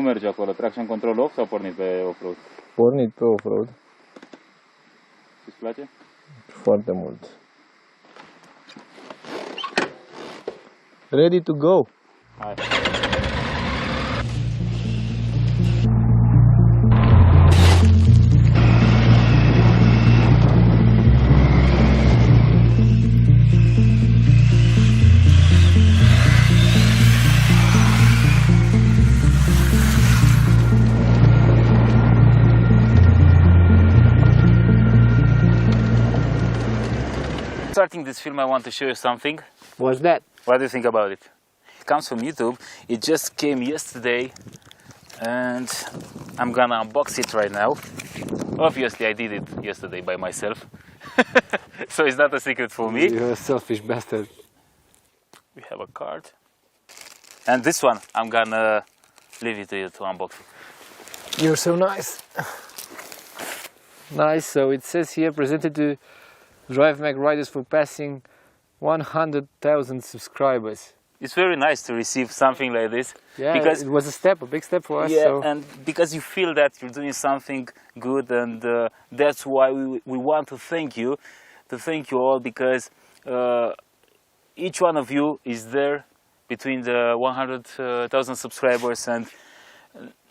Cum merge acolo? Traction control off sau pornit pe off-road? Pornit pe off-road. Îți place? Foarte mult. Ready to go. Hai. Starting this film, I want to show you something. What's that? What do you think about it? It comes from YouTube. It just came yesterday and I'm gonna unbox it right now. Obviously I did it yesterday by myself. So it's not a secret for me. You're a selfish bastard. We have a card. And this one, I'm gonna leave it to you to unbox it. You're so nice. Nice, so it says here, presented to Drive Mag riders for passing 100,000 subscribers. It's very nice to receive something like this. Yeah, because it was a step, a big step for us. Yeah, so. and because you feel that you're doing something good, and that's why we want to thank you all, because each one of you is there between the 100,000 subscribers, and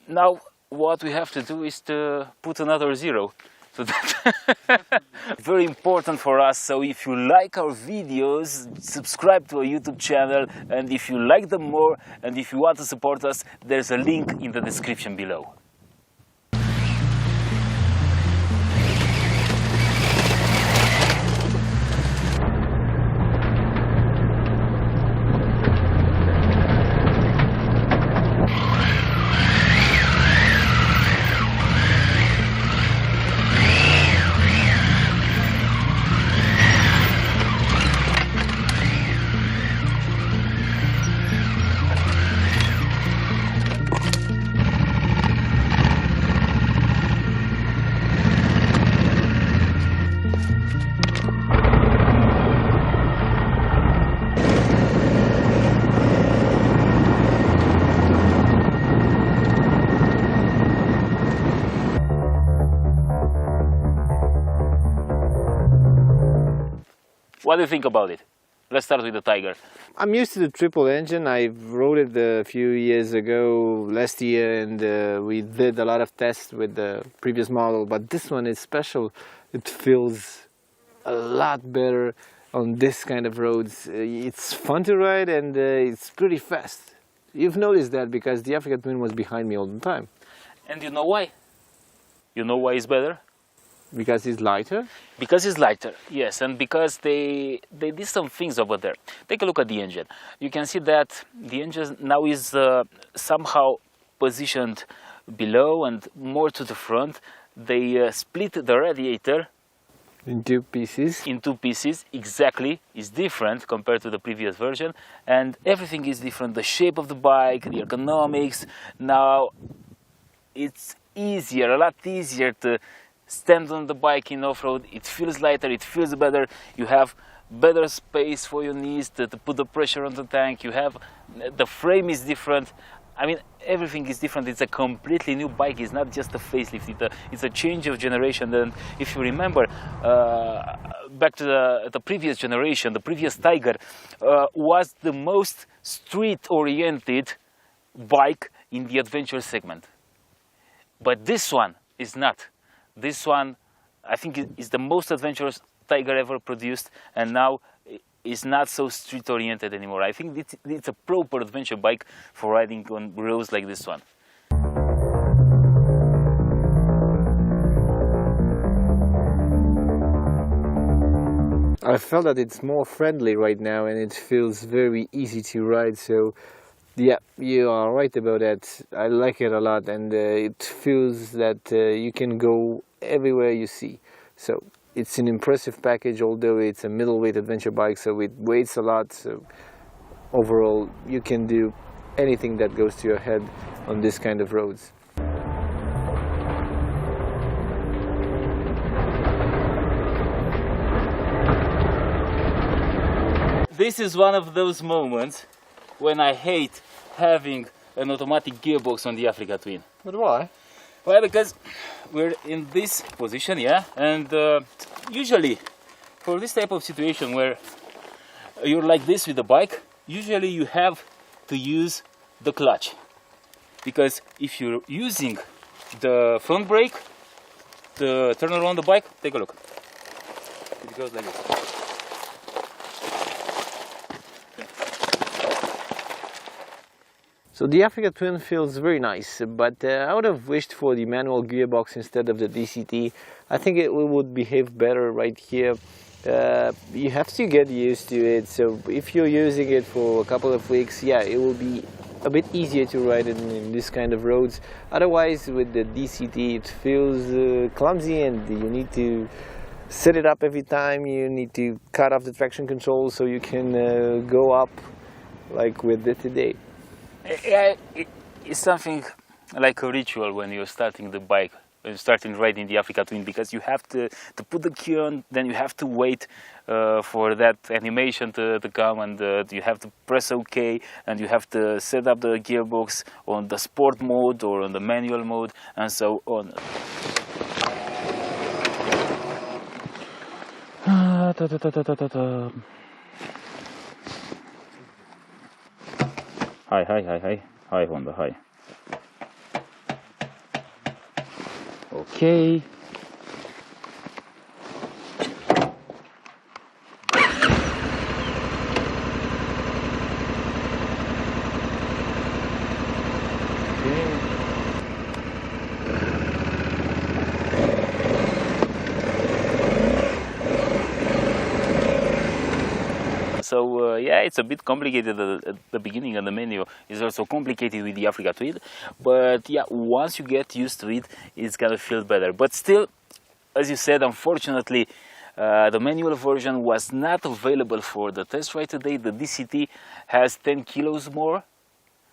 now what we have to do is to put another zero. So that very important for us. So if you like our videos, subscribe to our YouTube channel, and if you like them more and if you want to support us, there's a link in the description below. What do you think about it? Let's start with the Tiger. I'm used to the triple engine. I rode it a few years ago, last year, and we did a lot of tests with the previous model, but this one is special. It feels a lot better on this kind of roads. It's fun to ride, and it's pretty fast. You've noticed that because the Africa Twin was behind me all the time. And you know why? You know why it's better? Because it's lighter? Because it's lighter, yes, and because they did some things over there. Take a look at the engine. You can see that the engine now is somehow positioned below and more to the front. They split the radiator in two pieces. In two pieces, exactly. It's different compared to the previous version, and everything is different. The shape of the bike, the ergonomics. Now it's easier, a lot easier to stand on the bike in off-road. It feels lighter, it feels better. You have better space for your knees to put the pressure on the tank. You have, the frame is different. I mean, everything is different. It's a completely new bike. It's not just a facelift. It's a change of generation. And if you remember, back to the previous generation, the previous Tiger was the most street-oriented bike in the adventure segment. But this one is not. This one, I think, is the most adventurous Tiger ever produced, and now is not so street-oriented anymore. I think it's a proper adventure bike for riding on roads like this one. I felt that it's more friendly right now, and it feels very easy to ride, so yeah, you are right about that. I like it a lot, and it feels that you can go everywhere you see. So it's an impressive package, although it's a middleweight adventure bike, so it weighs a lot. So overall, you can do anything that goes to your head on this kind of roads. This is one of those moments when I hate having an automatic gearbox on the Africa Twin. But why? Well, because we're in this position, yeah, and usually for this type of situation where you're like this with the bike, usually you have to use the clutch, because if you're using the front brake to turn around the bike, take a look. It goes like this. So the Africa Twin feels very nice, but I would have wished for the manual gearbox instead of the DCT. I think it would behave better right here. You have to get used to it, so if you're using it for a couple of weeks, yeah, it will be a bit easier to ride in this kind of roads. Otherwise, with the DCT, it feels clumsy, and you need to set it up every time. You need to cut off the traction control so you can go up like we did today. Yeah, it's something like a ritual when you're starting the bike, when you're starting riding the Africa Twin, because you have to put the key on, then you have to wait for that animation to come, and you have to press OK, and you have to set up the gearbox on the sport mode or on the manual mode, and so on. Hi Honda, hi. Okay. So yeah, it's a bit complicated at the beginning, and the menu is also complicated with the Africa Twin. But yeah, once you get used to it, it's gonna feel better. But still, as you said, unfortunately, the manual version was not available for the test ride today. The DCT has 10 kilos more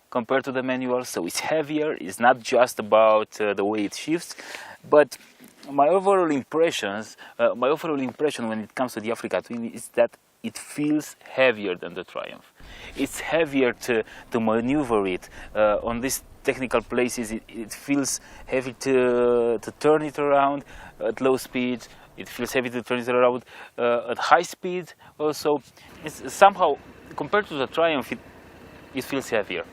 compared to the manual, so it's heavier. It's not just about the way it shifts, but my overall impression when it comes to the Africa Twin is that it feels heavier than the Triumph. It's heavier to maneuver it. On these technical places, it feels heavy to turn it around at low speed. It feels heavy to turn it around at high speed also. It's somehow, compared to the Triumph, it feels heavier.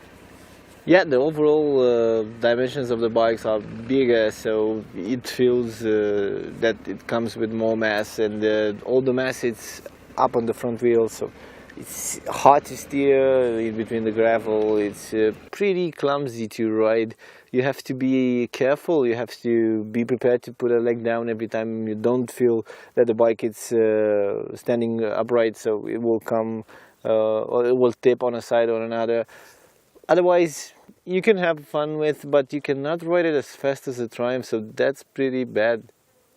Yeah, the overall dimensions of the bikes are bigger, so it feels that it comes with more mass, and all the mass it's up on the front wheel, so it's hard to steer in between the gravel. It's pretty clumsy to ride. You have to be careful, you have to be prepared to put a leg down every time you don't feel that the bike is standing upright, so it will come or it will tip on a side or another. Otherwise, you can have fun with, but you cannot ride it as fast as the Triumph, so that's pretty bad.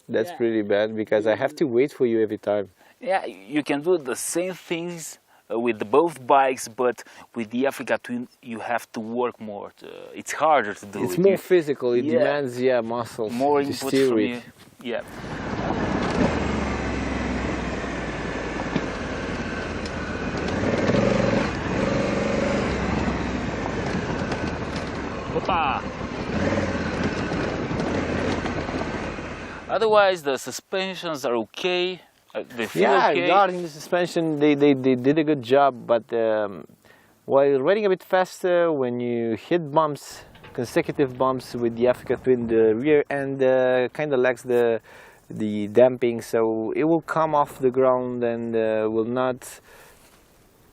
That's pretty bad, because I have to wait for you every time. Yeah, you can do the same things with both bikes, but with the Africa Twin you have to work more. It's harder to do. It's more physical. It demands muscles. More to input steer from it. you. Yeah. Opa! Otherwise, the suspensions are okay. They feel okay. Regarding the suspension, they did a good job, but while riding a bit faster, when you hit bumps, consecutive bumps with the Africa Twin, the rear end kind of lacks the damping, so it will come off the ground and will not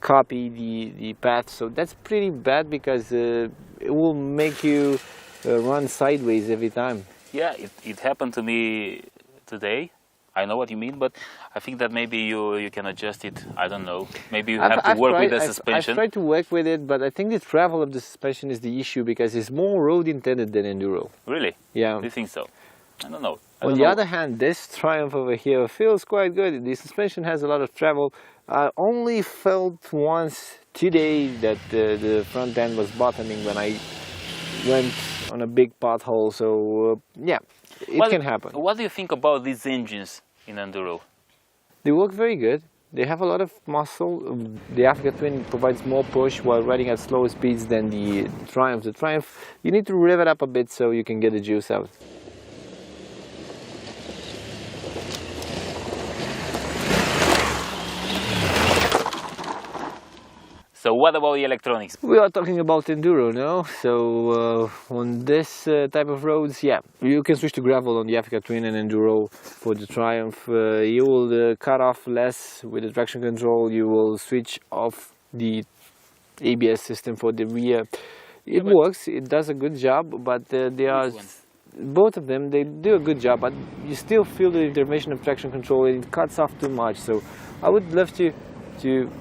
copy the path. So that's pretty bad, because it will make you run sideways every time. Yeah, it happened to me today. I know what you mean, but I think that maybe you can adjust it. I don't know. Maybe you have to work with the suspension. I've tried to work with it, but I think the travel of the suspension is the issue, because it's more road intended than enduro. Really? Yeah. Do you think so? I don't know. On the other hand, this Triumph over here feels quite good. The suspension has a lot of travel. I only felt once today that the front end was bottoming when I went on a big pothole. So yeah, it can happen. What do you think about these engines in enduro? They work very good. They have a lot of muscle. The Africa Twin provides more push while riding at slower speeds than the Triumph. The Triumph, you need to rev it up a bit so you can get the juice out. So what about the electronics? We are talking about enduro, no? So on this type of roads, yeah, you can switch to gravel on the Africa Twin and enduro. For the Triumph, you will cut off less with the traction control. You will switch off the ABS system for the rear. It works. It does a good job, but they are both of them. They do a good job, but you still feel the intervention of traction control. And it cuts off too much. So I would love to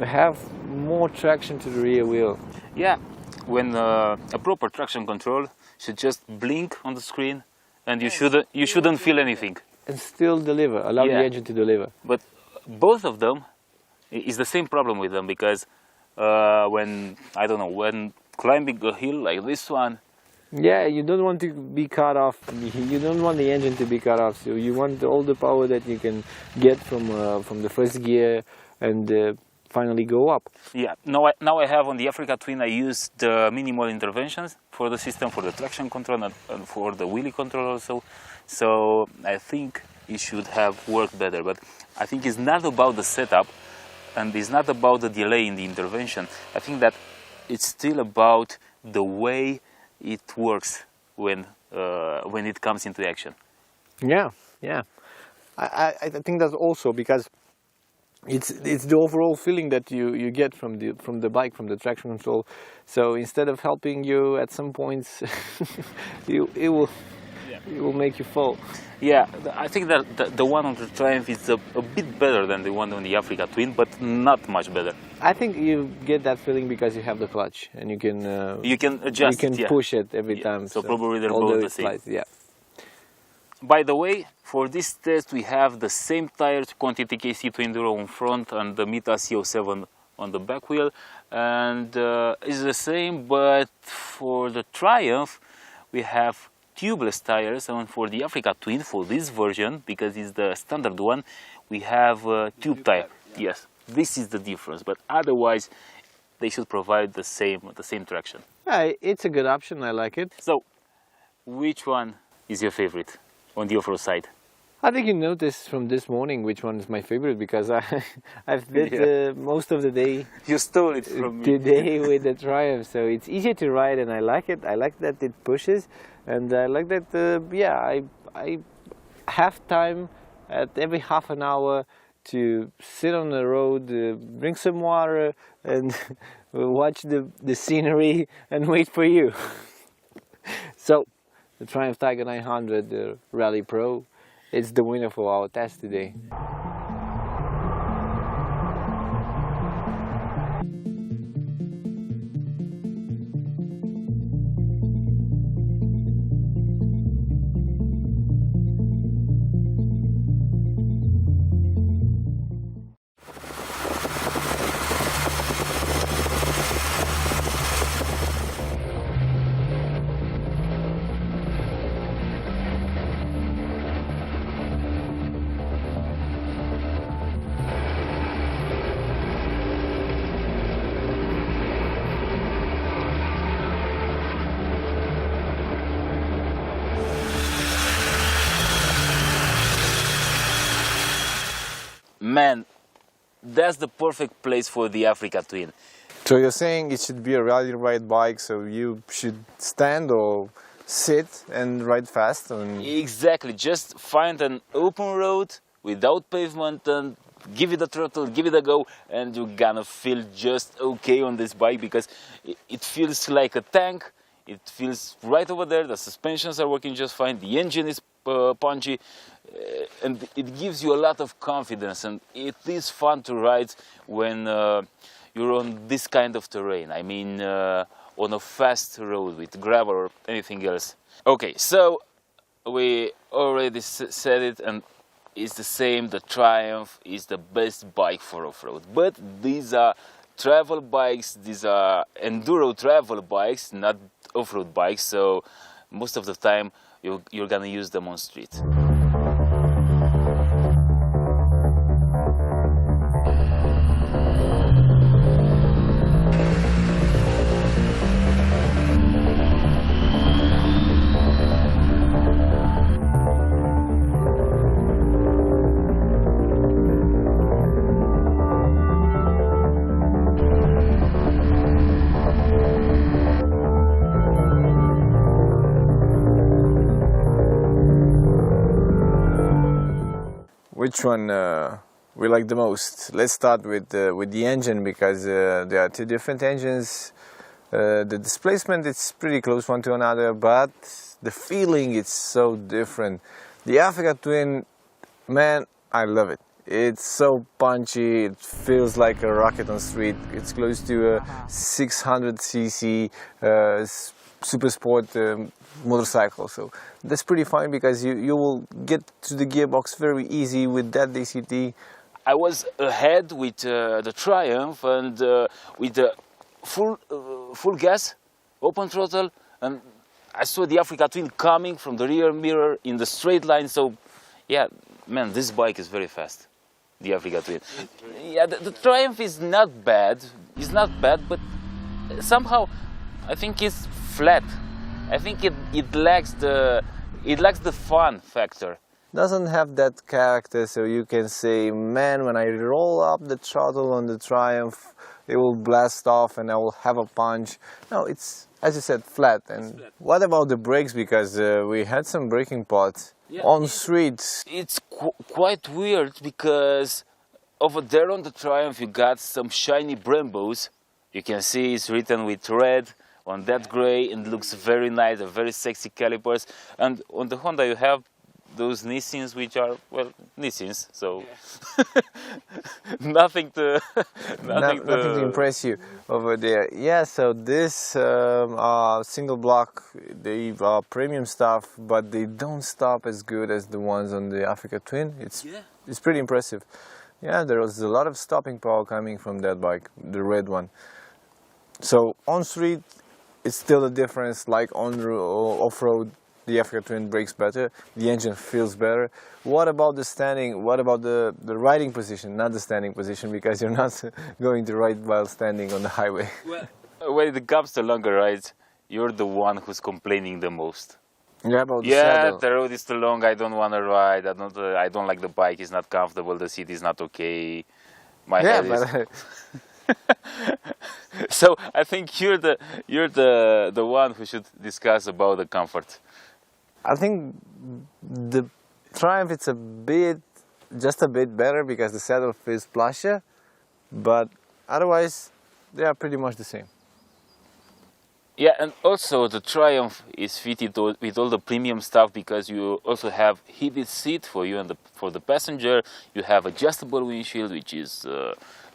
have more traction to the rear wheel. Yeah, when a proper traction control should just blink on the screen, and you shouldn't feel anything. And still deliver, allow the engine to deliver. But both of them is the same problem with them, because when climbing a hill like this one. Yeah, you don't want to be cut off. You don't want the engine to be cut off. So you want all the power that you can get from the first gear and finally go up. Yeah, now I have on the Africa Twin, I use the minimal interventions for the system, for the traction control and for the wheelie control also. So I think it should have worked better, but I think it's not about the setup and it's not about the delay in the intervention. I think that it's still about the way it works when it comes into action. Yeah, yeah. I think that's also because it's the overall feeling that you get from the bike, from the traction control. So instead of helping you at some points, it will make you fall. Yeah, I think that the one on the Triumph is a bit better than the one on the Africa Twin, but not much better. I think you get that feeling because you have the clutch and you can adjust. You can push it every time. So probably they're both the same. Slides, yeah. By the way, for this test we have the same tires, Quantity KC2 Enduro on front and the Mita CO7 on the back wheel, and it's the same, but for the Triumph we have tubeless tires, and for the Africa Twin, for this version, because it's the standard one, we have tube tire. Yes, this is the difference, but otherwise they should provide the same traction. It's a good option, I like it. So, which one is your favorite on the off-road side? I think you noticed from this morning which one is my favorite, because I've did most of the day. You stole it from me. Today with the Triumph, so it's easier to ride and I like it. I like that it pushes, and I like that. I have time at every half an hour to sit on the road, drink some water, and watch the scenery and wait for you. So the Triumph Tiger 900 Rally Pro is the winner for our test today. Man, that's the perfect place for the Africa Twin. So you're saying it should be a rally ride bike, so you should stand or sit and ride fast? Exactly, just find an open road without pavement and give it a throttle, give it a go, and you're gonna feel just okay on this bike, because it feels like a tank. It feels right over there, the suspensions are working just fine, the engine is punchy, and it gives you a lot of confidence, and it is fun to ride when you're on this kind of terrain. I mean, on a fast road with gravel or anything else. Okay, so we already said it, and it's the same. The Triumph is the best bike for off-road, but these are travel bikes, these are enduro travel bikes, not off-road bikes, so most of the time you're gonna use them on street. which one we like the most. Let's start with the engine, because there are two different engines. The displacement is pretty close one to another, but the feeling is so different. The Africa Twin, man, I love it. It's so punchy, it feels like a rocket on street. It's close to a 600cc super sport motorcycle, so that's pretty fine, because you will get to the gearbox very easy with that DCT. I was ahead with the Triumph and with the full gas, open throttle, and I saw the Africa Twin coming from the rear mirror in the straight line. So yeah, man, this bike is very fast, the Africa Twin. Yeah, the Triumph is not bad. It's not bad, but somehow I think it's flat. I think it lacks the fun factor. Doesn't have that character, so you can say, man, when I roll up the throttle on the Triumph, it will blast off and I will have a punch. No, it's, as you said, flat. And what about the brakes? Because we had some braking parts on streets. It's quite weird, because over there on the Triumph you got some shiny Brembos. You can see it's written with red on that gray, and looks very nice, a very sexy calipers. And on the Honda you have those Nissins, which are, well, Nissins, so nothing to impress you over there. Yeah, so this single block, they are premium stuff, but they don't stop as good as the ones on the Africa Twin. It's pretty impressive. Yeah, there was a lot of stopping power coming from that bike, the red one. So on street, it's still a difference. Like on off-road, the Africa Twin brakes better, the engine feels better. What about the standing? What about the riding position? Not the standing position, because you're not going to ride while standing on the highway. Well, when it comes to longer rides, you're the one who's complaining the most. Yeah, about the saddle. The road is too long. I don't want to ride. I don't like the bike. It's not comfortable. The seat is not okay. My head is. So I think you're the one who should discuss about the comfort. I think the Triumph, it's just a bit better, because the saddle feels plusher, but otherwise they are pretty much the same. Yeah, and also the Triumph is fitted with all the premium stuff, because you also have heated seat for you and for the passenger. You have adjustable windshield, which is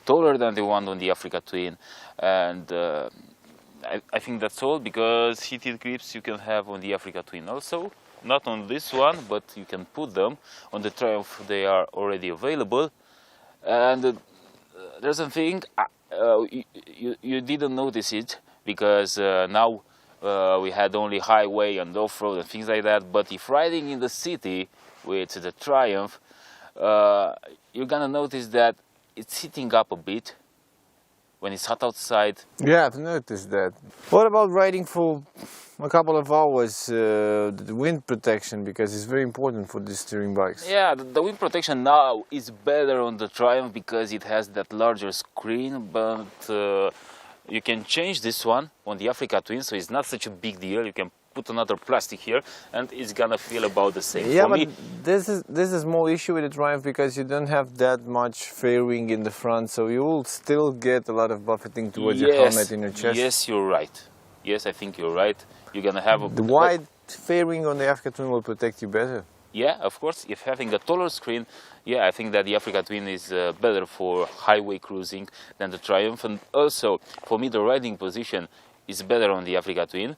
taller than the one on the Africa Twin, and I think that's all, because heated grips you can have on the Africa Twin also. Not on this one, but you can put them. On the Triumph they are already available. And there's a thing, you didn't notice it, because now we had only highway and off-road and things like that. But if riding in the city with the Triumph, you're gonna notice that it's heating up a bit when it's hot outside. Yeah, I've noticed that. What about riding for a couple of hours, the wind protection, because it's very important for these touring bikes? Yeah, the wind protection now is better on the Triumph, because it has that larger screen, but you can change this one on the Africa Twin, so it's not such a big deal. You can put another plastic here and it's gonna feel about the same. Yeah, for but me, this is more issue with the Triumph, because you don't have that much fairing in the front, so you will still get a lot of buffeting towards your helmet in your chest. Yes, you're right. Yes, I think you're right. You're gonna have the wide fairing on the Africa Twin will protect you better. Yeah, of course. If having a taller screen, yeah, I think that the Africa Twin is better for highway cruising than the Triumph. And also, for me, the riding position is better on the Africa Twin.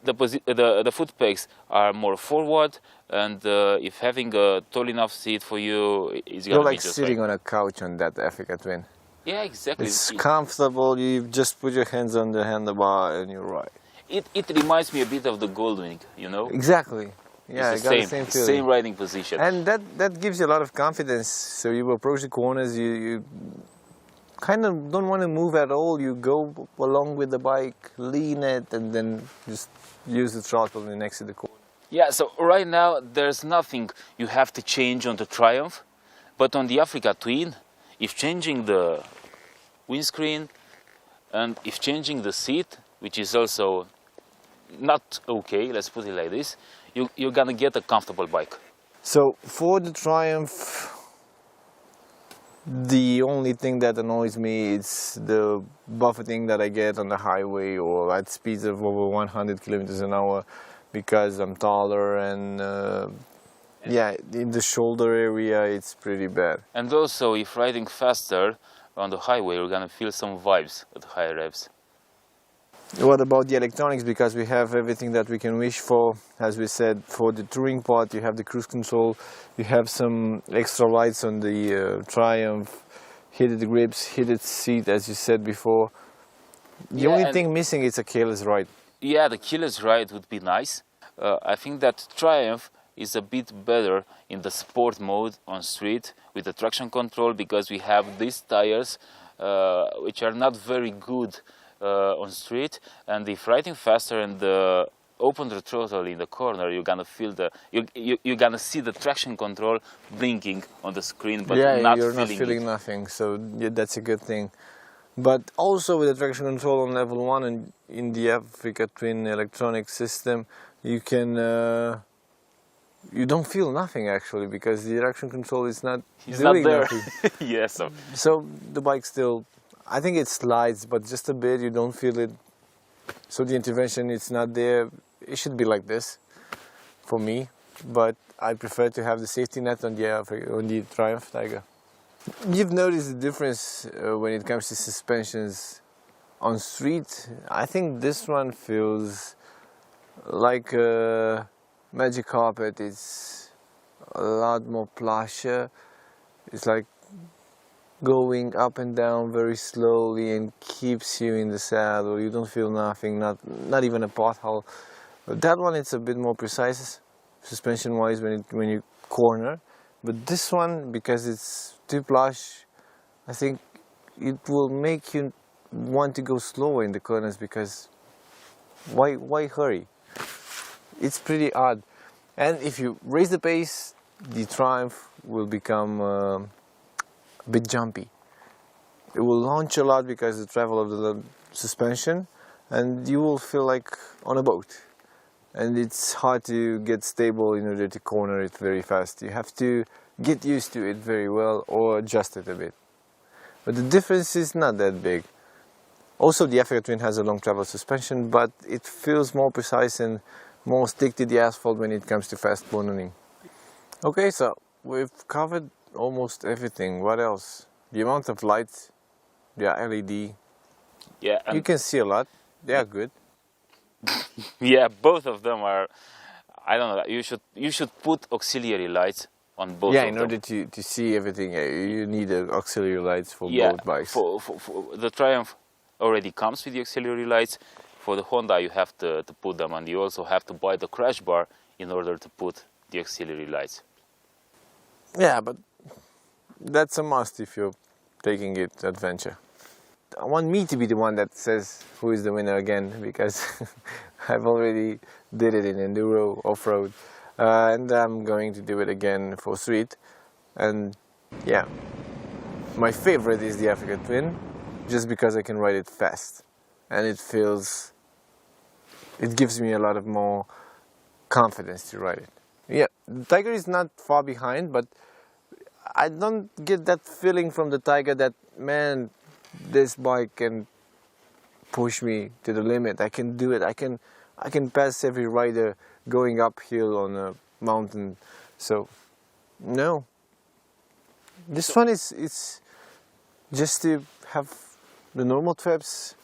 The foot pegs are more forward, and if having a tall enough seat for you, it's gonna You're be like just sitting right. on a couch on that Africa Twin. Yeah, exactly. It's comfortable. You just put your hands on the handlebar and you're right. It reminds me a bit of the Goldwing, you know. Exactly. Yeah, it's I got the same feeling. Same riding position. And that gives you a lot of confidence. So you approach the corners, you kind of don't want to move at all. You go along with the bike, lean it, and then just use the throttle next to the corner. Yeah, so right now there's nothing you have to change on the Triumph, but on the Africa Twin, if changing the windscreen and if changing the seat, which is also not okay, let's put it like this, you're gonna get a comfortable bike. So for the Triumph, the only thing that annoys me is the buffeting that I get on the highway or at speeds of over 100 kilometers an hour, because I'm taller and yeah, in the shoulder area it's pretty bad. And also, if riding faster on the highway, you're gonna feel some vibes at higher revs. What about the electronics? Because we have everything that we can wish for. As we said, for the touring part, you have the cruise control, you have some extra lights on the Triumph, heated grips, heated seat, as you said before. The only thing missing is a keyless ride. Yeah, the keyless ride would be nice. I think that Triumph is a bit better in the sport mode on street with the traction control, because we have these tires which are not very good on street, and if riding faster and open the throttle in the corner, you're gonna feel you're gonna see the traction control blinking on the screen, but yeah, not you're feeling not feeling it. nothing, so yeah, that's a good thing. But also with the traction control on level 1 and in the Africa Twin electronic system, you can you don't feel nothing actually, because the traction control is not doing nothing. Yes. So the bike still, I think it slides, but just a bit, you don't feel it. So the intervention is not there. It should be like this for me, but I prefer to have the safety net on the Triumph Tiger. You've noticed the difference when it comes to suspensions on street. I think this one feels like a Magic Carpet. It's a lot more plusher. It's like going up and down very slowly and keeps you in the saddle. You don't feel nothing, not even a pothole. But that one, it's a bit more precise suspension wise when you corner. But this one, because it's too plush, I think it will make you want to go slower in the corners, because why hurry? It's pretty odd. And if you raise the pace, the Triumph will become a bit jumpy. It will launch a lot because of the travel of the suspension, and you will feel like on a boat. And it's hard to get stable in order to corner it very fast. You have to get used to it very well or adjust it a bit. But the difference is not that big. Also, the Africa Twin has a long travel suspension, but it feels more precise and more stick to the asphalt when it comes to fast cornering. Okay, so we've covered almost everything. What else? The amount of lights, they are LED. Yeah, You can see a lot. They are good. yeah, both of them are. I don't know. You should put auxiliary lights on both. Yeah, of in them. order to see everything, you need auxiliary lights for Yeah, both bikes. for the Triumph already comes with the auxiliary lights. For the Honda, you have to put them, and you also have to buy the crash bar in order to put the auxiliary lights. Yeah, but that's a must if you're taking it adventure. I want me to be the one that says who is the winner again, because I've already did it in enduro off-road, and I'm going to do it again for street. And yeah, my favorite is the Africa Twin, just because I can ride it fast, and it gives me a lot of more confidence to ride it. Yeah, the Tiger is not far behind, but I don't get that feeling from the Tiger that, man, this bike can push me to the limit. I can do it. I can pass every rider going uphill on a mountain. So, no. This one is just to have the normal trips.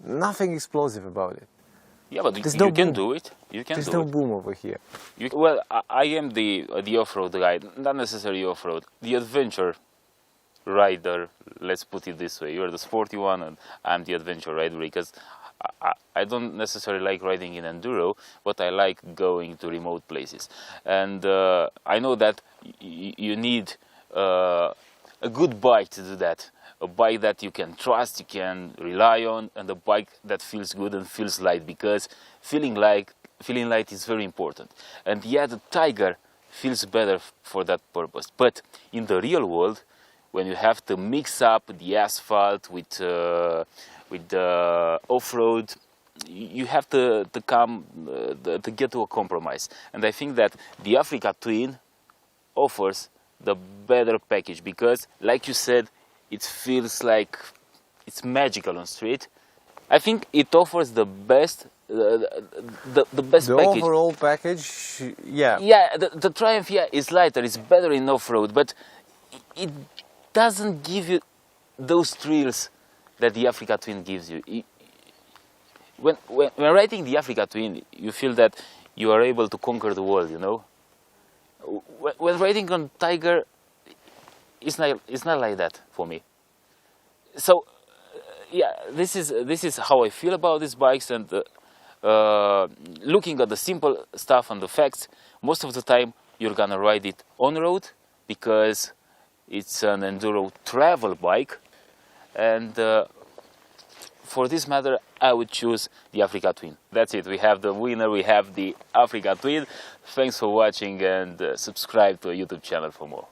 Nothing explosive about it. Yeah, but There's you no can boom. do it. You can There's do no it. boom over here. Well, I am the off-road guy, not necessarily off-road. The adventure rider, let's put it this way. You're the sporty one and I'm the adventure rider, because I don't necessarily like riding in enduro, but I like going to remote places. And I know that you need a good bike to do that. A bike that you can trust, you can rely on, and a bike that feels good and feels light, because feeling light is very important. And yeah, the Tiger feels better for that purpose. But in the real world, when you have to mix up the asphalt with the off-road, you have to get to a compromise. And I think that the Africa Twin offers the better package, because like you said, it feels like it's magical on street. I think it offers the best the best The package. overall package, yeah. Yeah, the Triumph, yeah, is lighter, it's better in off-road, but it doesn't give you those thrills that the Africa Twin gives you. When riding the Africa Twin, you feel that you are able to conquer the world, you know? When riding on Tiger, it's not like that for me. So, yeah, this is how I feel about these bikes, and looking at the simple stuff and the facts, most of the time you're gonna ride it on road because it's an enduro travel bike, and for this matter I would choose the Africa Twin. That's it, we have the winner, we have the Africa Twin. Thanks for watching, and subscribe to our YouTube channel for more.